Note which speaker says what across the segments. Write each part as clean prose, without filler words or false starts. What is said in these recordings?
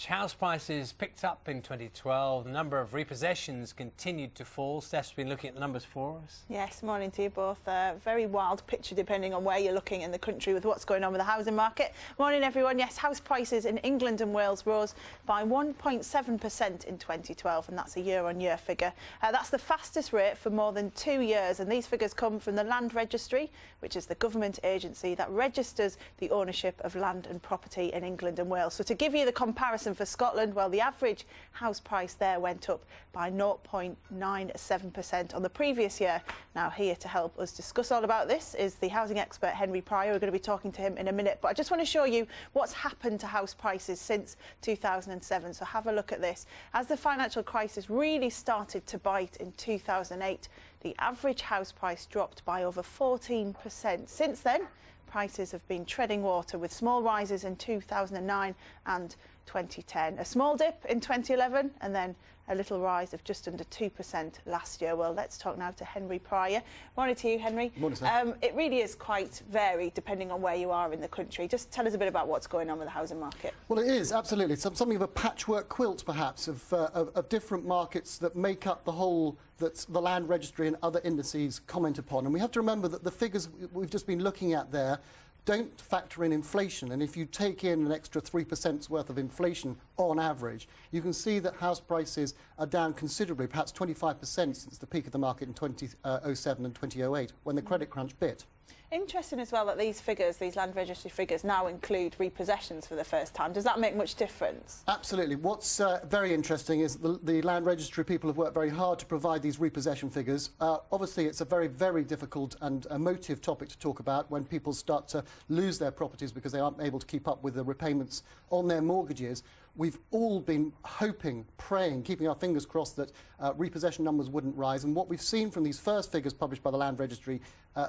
Speaker 1: House prices picked up in 2012. The number of repossessions continued to fall. Steph's been looking at the numbers for us.
Speaker 2: Yes, morning to you both. Very wild picture depending on where you're looking in the country with what's going on with the housing market. Morning everyone. Yes, house prices in England and Wales rose by 1.7% in 2012, and that's a year-on-year figure. That's the fastest rate for more than 2 years, and these figures come from the Land Registry, which is the government agency that registers the ownership of land and property in England and Wales. So to give you the comparison for Scotland, well, the average house price there went up by 0.97% on the previous year. Now, here to help us discuss all about this is the housing expert Henry Pryor. We're going to be talking to him in a minute, but I just want to show you what's happened to house prices since 2007. So have a look at this. As the financial crisis really started to bite in 2008, the average house price dropped by over 14%. Since then, prices have been treading water, with small rises in 2009 and 2010, a small dip in 2011, and then a little rise of just under 2% last year. Well, let's talk now to Henry Pryor. Morning to you, Henry.
Speaker 3: Morning, sir.
Speaker 2: It really is quite varied depending on where you are in the country. Just tell us a bit about what's going on with the housing market.
Speaker 3: Well, it is, absolutely. Something of a patchwork quilt, perhaps, of different markets that make up the whole that the Land Registry and other indices comment upon. And we have to remember that the figures we've just been looking at there don't factor in inflation, and if you take in an extra 3% worth of inflation on average, you can see that house prices are down considerably, perhaps 25% since the peak of the market in 2007 and 2008, when the credit crunch bit.
Speaker 2: Interesting as well that these figures, these Land Registry figures, now include repossessions for the first time. Does that make much difference?
Speaker 3: Absolutely. What's very interesting is the Land Registry people have worked very hard to provide these repossession figures. Obviously, it's a very, very difficult and emotive topic to talk about when people start to lose their properties because they aren't able to keep up with the repayments on their mortgages. We've all been hoping, praying, keeping our fingers crossed that repossession numbers wouldn't rise. And what we've seen from these first figures published by the Land Registry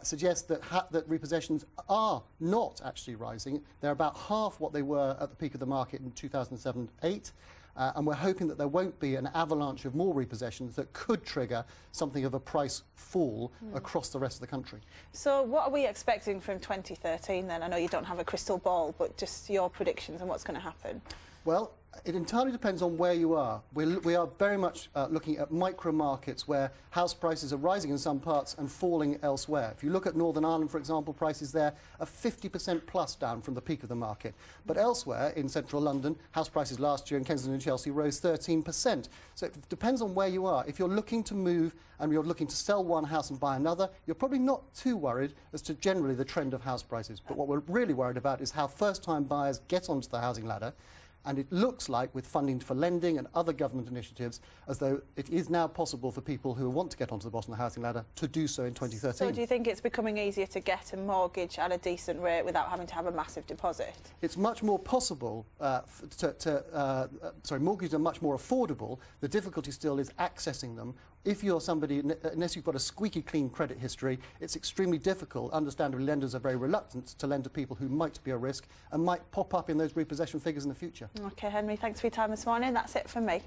Speaker 3: suggests that repossessions are not actually rising. They're about half what they were at the peak of the market in 2007-8. And we're hoping that there won't be an avalanche of more repossessions that could trigger something of a price fall across the rest of the country.
Speaker 2: So what are we expecting from 2013 then? I know you don't have a crystal ball, but just your predictions on what's going to happen.
Speaker 3: Well, it entirely depends on where you are. We are very much looking at micro markets where house prices are rising in some parts and falling elsewhere. If you look at Northern Ireland, for example, prices there are 50% plus down from the peak of the market. But elsewhere, in central London, house prices last year in Kensington and Chelsea rose 13%. So it depends on where you are. If you're looking to move and you're looking to sell one house and buy another, you're probably not too worried as to generally the trend of house prices. But what we're really worried about is how first-time buyers get onto the housing ladder. And it looks like, with funding for lending and other government initiatives, as though it is now possible for people who want to get onto the bottom of the housing ladder to do so in 2013.
Speaker 2: So do you think it's becoming easier to get a mortgage at a decent rate without having to have a massive deposit?
Speaker 3: It's much more possible mortgages are much more affordable. The difficulty still is accessing them. If you're somebody, unless you've got a squeaky clean credit history, it's extremely difficult. Understandably, lenders are very reluctant to lend to people who might be a risk and might pop up in those repossession figures in the future.
Speaker 2: OK, Henry, thanks for your time this morning. That's it from me.